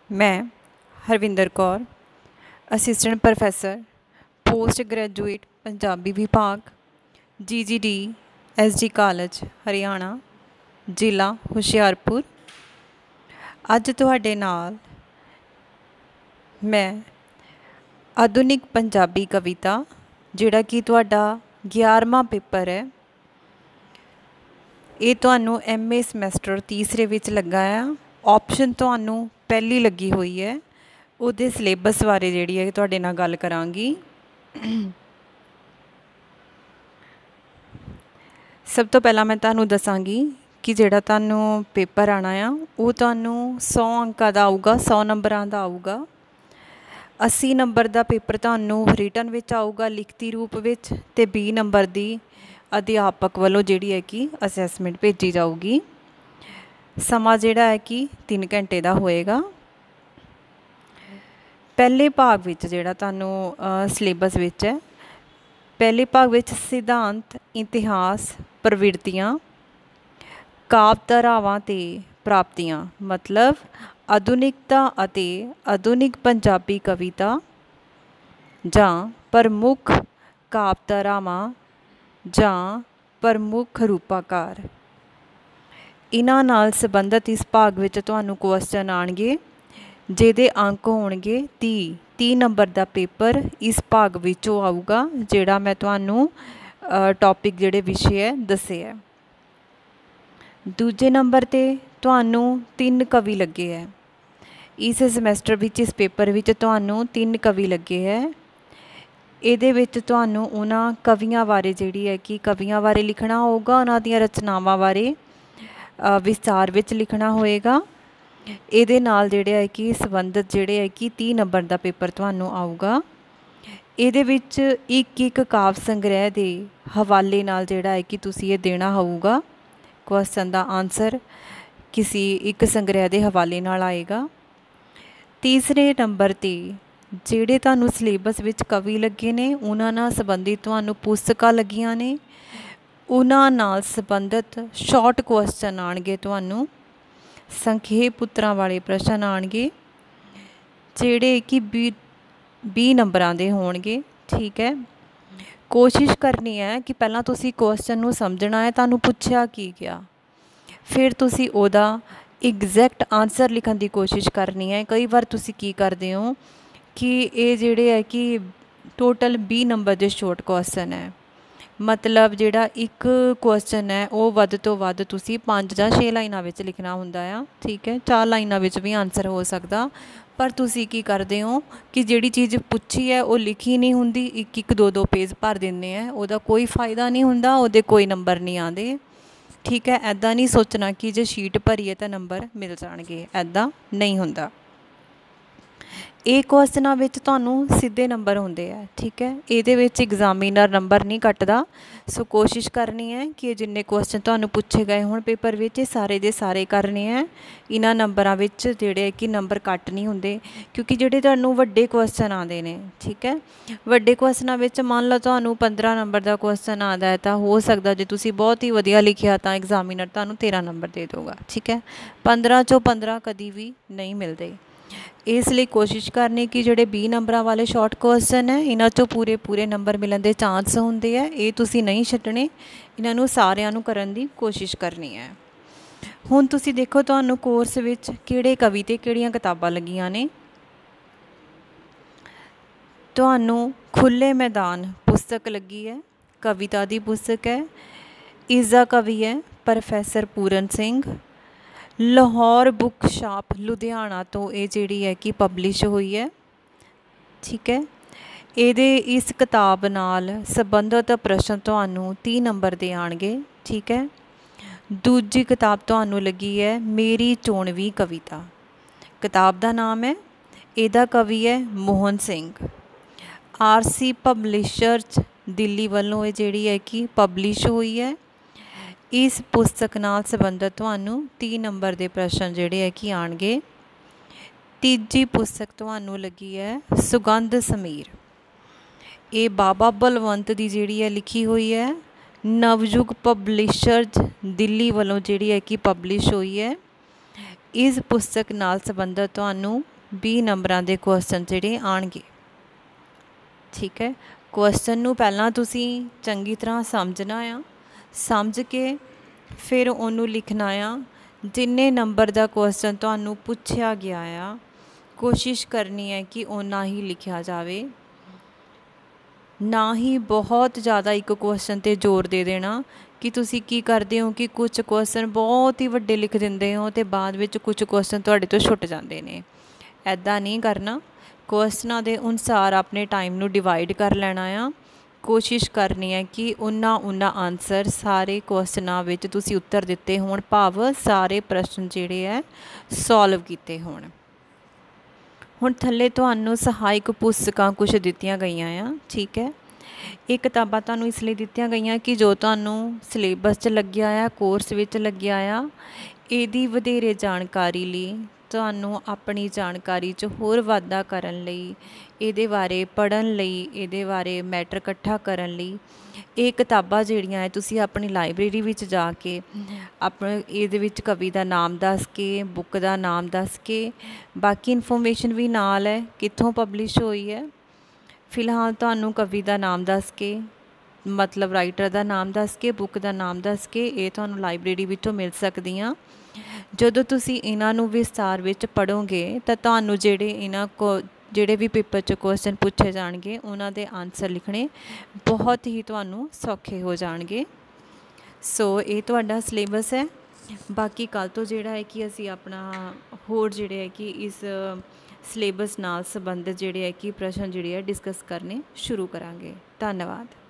मैं Harvinder Kaur assistant professor post graduate Punjabi विभाग GGD SD college Haryana जिला हुशियारपुर अज तुहाडे नाल मैं आधुनिक पंजाबी कविता जिहड़ा कि तुहाडा 11वां पेपर है ये तुहानू MA समैस्टर तीसरे विच लगा आ ऑप्शन तुहानू पहली लगी हुई है उहदे सिलेबस बारे जिहड़ी है तुहाडे नाल गल करांगी। सब तो पहला मैं तुहानू दसांगी कि जिहड़ा तुहानू पेपर आना आ वो तुहानू 100 अंकां दा आऊगा, 100 नंबरां दा आऊगा। 80 नंबर का पेपर तुहानू रिटन विच आऊगा लिखती रूप विच ते 20 नंबर की अध्यापक वालों जिहड़ी है कि असैसमेंट भेजी जाऊगी। समा जिहड़ा है कि 3 घंटे का होएगा। पहले भाग विच जिहड़ा तुहानू सिलेबस विच है, पहले भाग विच सिद्धांत इतिहास प्रवृत्तियां काव्य धारावां ते प्राप्तियां मतलब आधुनिकता अते आधुनिक पंजाबी कविता जां प्रमुख काव्य धारावां जां प्रमुख रूपाकार इन्हां नाल संबंधित इस भाग विच तुहानू क्वेश्चन आउणगे जिहदे अंक होणगे 30 नंबर का पेपर इस भाग विचों आऊगा जिहड़ा मैं तुहानू टॉपिक जिहड़े विषय है दस्से है। दूजे नंबर ते तुहानू 3 कवि लगे है इस समैस्टर विच, इस पेपर विच तुहानू 3 कवि लगे है। इहदे विच तुहानू उन्हां कवियां बारे जिहड़ी है कि कवियां बारे लिखना होगा, उन्हां दीयां रचनावां बारे विस्तार विच लिखना होएगा। इहदे नाल जिहड़े है कि संबंधित जिहड़े है कि 30 नंबर का पेपर तुहानू आऊगा। इहदे विच एक काव्य संग्रह के हवाले नाल जिहड़ा है कि तुसीं ये देना होऊगा। क्वेश्चन का आंसर किसी एक संग्रह के हवाले नाल आएगा। तीसरे नंबर ते जिहड़े तुहानू सिलेबस विच कवि लगे ने उन्हां नाल संबंधित तुहानू पुस्तकां लगियां ने उन्हां नाल संबंधित शॉर्ट क्वेश्चन आउणगे। तुहानू संखेप उत्तरां वाले प्रश्न आउणगे जिहड़े कि 20 नंबरां दे होणगे। ठीक है, कोशिश करनी है कि पहलां तुसीं क्वेश्चन नूं समझना है, तुहानू पुछया की गया, फिर तुसीं ओहदा एग्जैक्ट आंसर लिखण दी कोशिश करनी है। कई बार तुसीं की करदे हो कि ये जिहड़े है कि टोटल 20 नंबर के शॉर्ट क्वेश्चन है, मतलब जिहड़ा एक क्वेश्चन है वो वध तो वध तुसीं 5 जां 6 लाइनां विच लिखना हुंदा आ। ठीक है, 4 लाइनां विच भी आंसर हो सकदा, पर तुसीं की करदे हो कि जिहड़ी चीज़ पुछी है वो लिखी नहीं हुंदी, एक 2 पेज भर दिंदे हैं, उहदा कोई फायदा नहीं हुंदा, उहदे कोई नंबर नहीं आंदे। ठीक है, ऐदां नहीं सोचना कि जे शीट भरीए तो नंबर मिल जाणगे, ऐदां नहीं हुंदा। ये क्वेश्चनों में तुहानू सीधे नंबर होंदे है। ठीक है, ये एग्जामिनर नंबर नहीं कटदा, सो कोशिश करनी है कि जिन्ने क्वेश्चन तुहानू पूछे गए होण पेपर विच सारे दे सारे करने हैं। इन्हां नंबरां विच जिहड़े कि नंबर कट नहीं होंदे, क्योंकि जिहड़े तुहानू वड्डे क्वेश्चन आते हैं, ठीक है, वड्डे क्वेश्चनों में मान लो तुहानू 15 नंबर का क्वेश्चन आता है तो हो सकता जे तुसीं बहुत ही वधिया लिखिया तो एग्जामिनर तुहानू 13 नंबर दे दूगा। ठीक है, 15 चों 15 कभी भी नहीं मिलते, इसलिए कोशिश करनी कि जोड़े 20 नंबर वाले शॉर्ट क्वेश्चन है इन्हों चो पूरे पूरे नंबर मिलने के चांस होंगे है। ये तुसी नहीं छड्डने, इन्हों सारियां करन दी कोशिश करनी है। हुण तुसी देखो तुहानू कोर्स विच किहड़े कवि ते किहड़ियां किताबां लगियां ने। तुहानू खुले मैदान पुस्तक लगी है, कविता की पुस्तक है, इसका कवि है professor Puran Singh. Lahore book shop Ludhiana तो ये जिहड़ी है कि पबलिश हुई है। ठीक है, ये इस किताब नाल संबंधित प्रश्न तुहानू 30 नंबर दे आउणगे। ठीक है, दूजी किताब तुहानू लगी है मेरी चोणवी कविता, किताब का नाम है, ਇਹਦਾ कवि है मोहन सिंह। RC पबलिशर्स दिल्ली वालों ये जिहड़ी है कि पबलिश हुई है। इस पुस्तक नाल संबंधित तुहानू 30 नंबर के प्रश्न जिहड़े है कि आउणगे। तीजी पुस्तक तुहानू लगी है सुगंध समीर, ये बाबा बलवंत की जिहड़ी है लिखी हुई है, नवयुग पबलिशर्स दिल्ली वालों जिहड़ी है कि पबलिश हुई है। इस पुस्तक नाल संबंधित तुहानू 20 ਨੰਬਰਾਂ ਦੇ ਕੁਐਸਚਨ ਜਿਹੜੇ ਆਣਗੇ। ठीक है, क्वेश्चन नूं पहलां तुसीं चंगी तरह समझना आ, समझ के फिर उन्होंने लिखना आ। जिन्ने नंबर का क्वेश्चन तुहानूं पुछया गया आ कोशिश करनी है कि उन्ना ही लिखिया जाए, ना ही बहुत ज़्यादा एक क्वेश्चन ते जोर दे देना कि तुसी की करते हो कि कुछ क्वेश्चन बहुत ही वड्डे लिख देंदे हो तो बाद विच कुछ क्वेश्चन तुहाडे तो छुट जाते हैं। ऐदा नहीं करना, क्वेश्चनों के अनुसार अपने टाइम नूं डिवाइड कर लेना आ। कोशिश करनी है कि उन्ना आंसर सारे क्वेश्चनों विच तुसीं उत्तर दिते होण, भाव सारे प्रश्न जिहड़े है सॉल्व किए होण। हुण थल्ले तुहानूं सहायक पुस्तकां कुछ दित्तियां गईयां आ। ठीक है, ये किताबां तुहानूं इसलिए दित्तियां गईयां कि जो तुहानूं सिलेबस च लग्गिया आ, कोर्स विच लग्गिया आ, इहदी वधेरे जानकारी लई तुहानूं अपनी जानकारी च होर वाधा करन लई, इहदे बारे पढ़न लई, इहदे बारे मैटर इकट्ठा करन लई ये किताबां जिहड़ियां है तुसीं अपनी लाइब्रेरी विच जाके अपने इहदे विच कवि दा नाम दस के, बुक दा नाम दस के, बाकी इनफॉर्मेशन भी नाल है कित्थों पब्लिश होई है। फिलहाल तुहानूं कवि दा नाम दस के, मतलब राइटर दा नाम दस के, बुक दा नाम दस के, ये तुहानूं लाइब्रेरी विचों मिल सकदियां। जदों तुसीं इन्हां नूं विस्तार विच पढ़ोगे तां तुहानूं जिहड़े इन्हां को जिहड़े भी पेपर च क्वेश्चन पूछे जाणगे उन्हां दे आंसर लिखणे बहुत ही तुहानूं सौखे हो जाणगे। सो ये तुहाडा सिलेबस है। बाकी कल तो जिहड़ा है कि असीं अपना होर जिहड़े है कि इस सिलेबस नाल संबंधित जिहड़े है कि प्रश्न जिहड़े है डिस्कस करने शुरू करांगे। धन्नवाद।